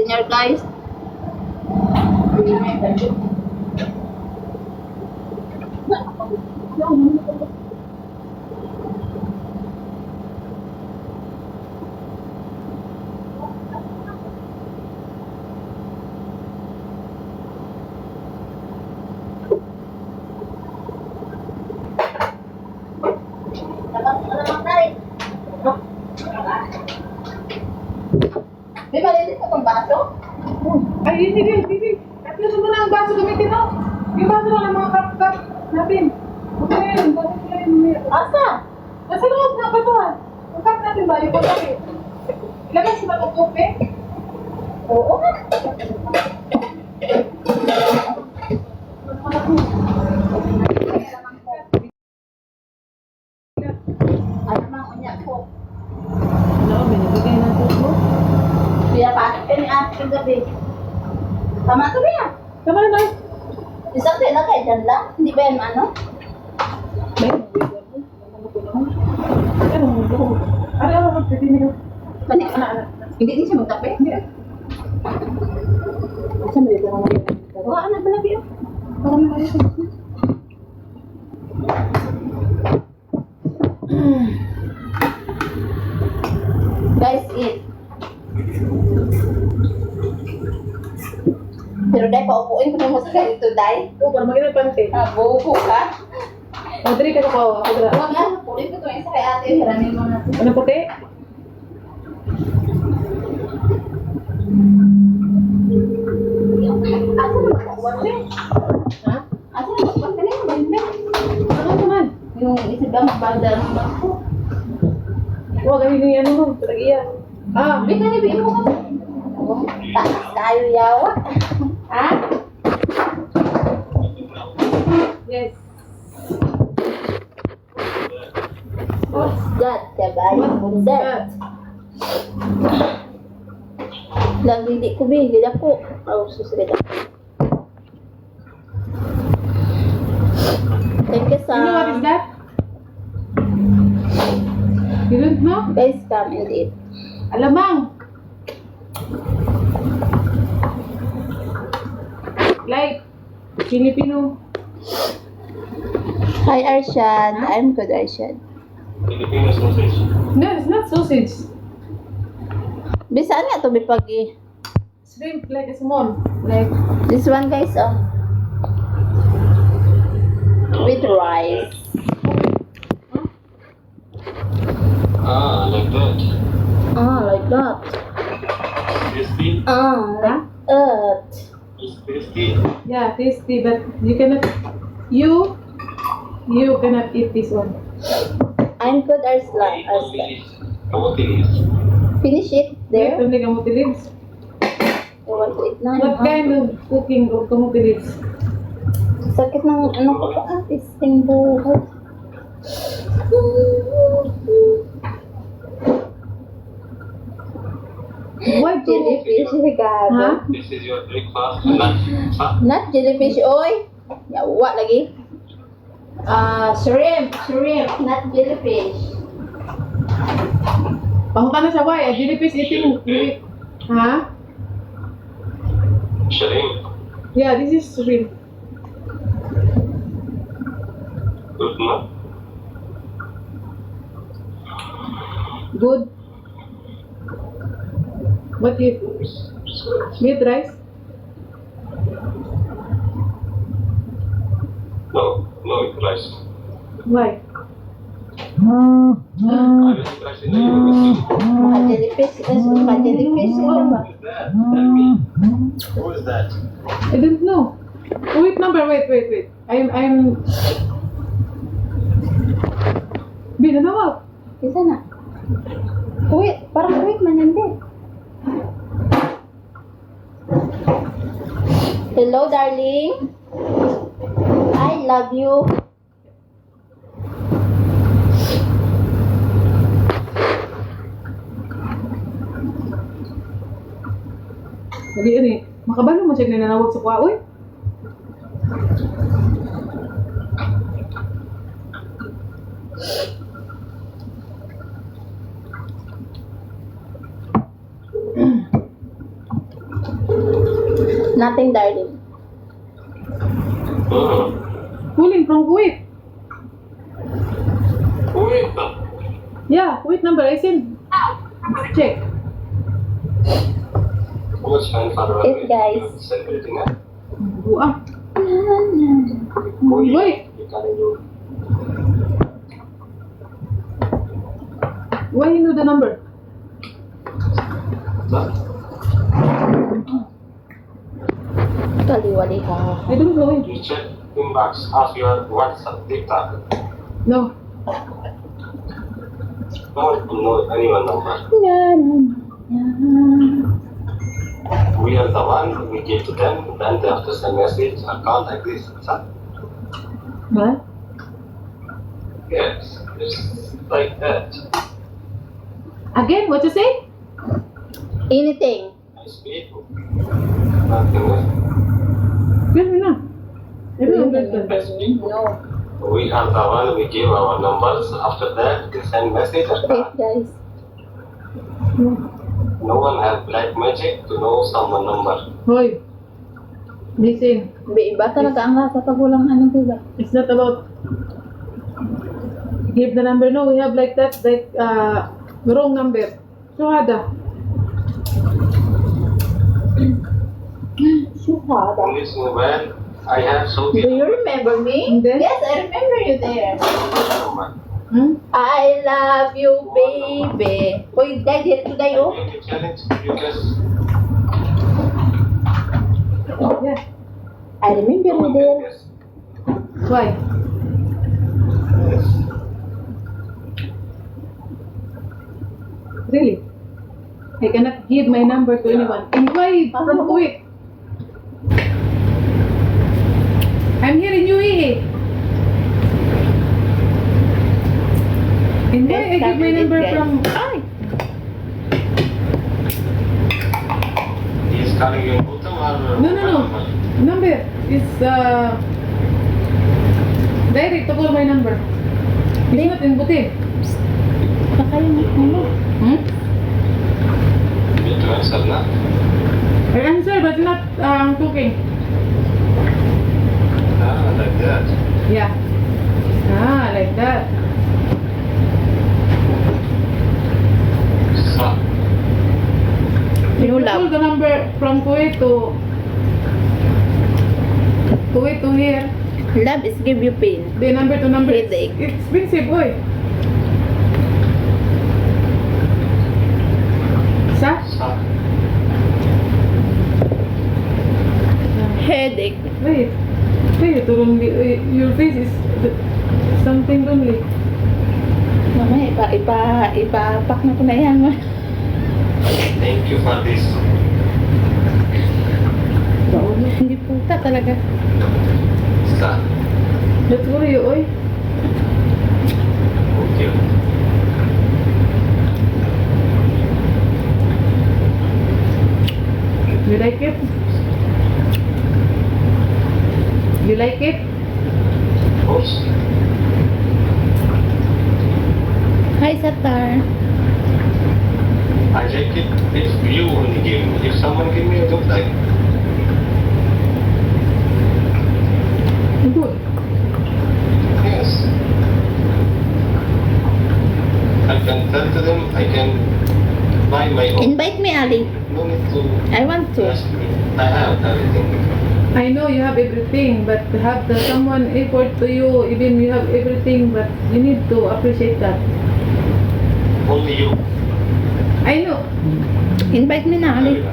dinner, guys. Di ba, lilit ka itong baso? Ay, hindi. At yun mo na ang baso gamitin mo. Yung baso lang ng mga cup natin. Okay na yun, bakit na yun? Asa? Nasa loob na katuhan. Yung cup natin ba, yung pagkabi. Ilagay sa mga kope. Oo nga. Ano mang unya ko? Ano, binibigay natin mo. Biya pa, ni ate gabi. Tama to biya. Tama na. Isang tela kay dyan lang. Hindi ba yan ano? May ano, pwede nyo. Bani, hindi din siya magtape? Hindi. Asa mo dito naman? Oo, anak ba lagi yun? Parang may Guys, eat. Pero dahil paupuin ko na mo sa ganito, dahil. Oo, parang magiging pante. Buko ka. O, dali ka na po. Ako dala. Huwag nga, pulit ko ito yung sa kay ate. Hiramin mo natin. Ano puti? Asa na magkakuwan rin? Ha? Asa na magkakuwan ka rin? Bende. Ano naman? Yung isa ba magbanda ng bangko? Huwag kami ni ano mo. Talagiya. Ah, Bika ni biin mo ka. Taas tayo yawa. Ha? yes. What's that? Kabayo. What's that? Lang hindi ko bigil ako. Oh, susunod ako. Thank you, You know what is Sam. that? You don't know? Guys, come and eat. Alamang. Like, Filipino. Hi, Arshad. I'm good, Arshad. Filipino sausage. No, it's not sausage. Bisaan nga to bipagi. Shrimp, like a small. Like, This one, guys, oh. With rice. Ah, like that. Ah, like that. Crispy. Ah, like that. It's tasty. yeah, tasty, but you cannot, you cannot eat this one. I'm good, Wait, Arslan. kamuti is. Finish it There? there. Only kamuti leaves. I want to eat na. What kind of cooking of kamuti leaves? Sakit ng ano ko pa, tisting buhay. Why do Jellyfish, gago. Huh? This is your breakfast. Lunch. Huh? Not jellyfish, oy. Yawa lagi. Shrimp, not jellyfish. Pangutan na siya, why? A jellyfish eating with, huh? Shrimp. Yeah, this is shrimp. Good, no? Good. What you with rice? No, it's rice. Why? I will eat rice in the evening. Mga jellyfish, mga jellyfish, ano ba? What is that? Tell me. Who is that? I don't know. Oh, wait, wait. I'm. Bin, ano ba? Isa na. Kuwit, parang kuwit man yan din. Hello, darling. I love you. Lagi yun eh. Makabalo mo siya nananawag sa kuha, uy. Nothing, darling. Calling from Kuwait. Wait. Yeah, Kuwait number. I send. Check. How much time for Yes, guys. celebrating that? Buah. Wait. You can do. Why you know the number? Kaliwali ka. I don't know it. You check inbox of your WhatsApp, TikTok. No. Don't know anyone number. We are the one we give to them, then they have to send message or call like this. Huh? What? Yes, it's like that. Again, what you say? Anything. I speak. Nothing else. Tell me now. I don't understand. I speak. No. We are the one we give our numbers. After that, they send message or Wait, call. guys. No one has black magic to know someone number. Hoy. Listen. Iba talaga ang lasa pag walang ano, diba? It's not about give the number. No, we have like that, like wrong number. So hada. Suhada. In this mobile, I have so Do you remember me? Hindi. Yes, I remember you there. number. Hmm? I love you, baby. Uy, dahil dito tayo. You challenge, you just Yeah. I remember you there. yes. Why? Yes. Really? I cannot give my number to anyone. And why from Kuwait? I'm here in UAE. And why I give my number from... Ay! He's calling you Gautam or No. Number is direct to call my number. It's not in Buti. Kakain mo. Hmm? You need to answer now. I answer but not talking. Like that. Yeah. Ah, like that. So, If You you love. call the number from Kuwait to here, Love is give you pain. the number to number, Headache. it's expensive, boy. Sa? so Headache. Wait. Wait, your face is something lonely. Mamaya, ipapak na ko na yan. thank you for this. Hindi puta talaga. So, Let's go to you, oy. thank you. You like it? You like it? Of course. Hi, Satar. I like it if you only give me. If someone give me, I don't like it. Good. Yes. I can tell to them, I can buy my own. Invite me, Ali. No need to I want to. ask me. I have everything. I know you have everything, but have the someone effort to you, even you have everything, but you need to appreciate that. Only you. I know. Invite me na, Ali.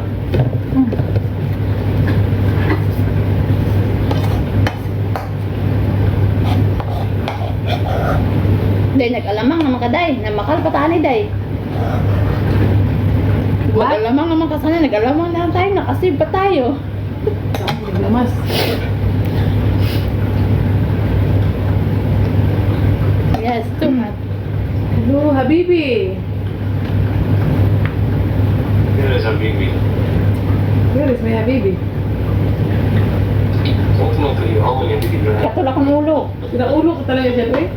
Day, nag-alamang naman ka, Day. Namakal pa tani, Day. What? Nag-alamang naman ka sana. Nag-alamang na tayo. Nakasave pa tayo. Lamas. Yes, too hot. Hello, Habibi. Here is a baby. Where is my Habibi? Don't know to you how many people you have. Katulak ng ulo. Pinaulo ko talaga siya, eh.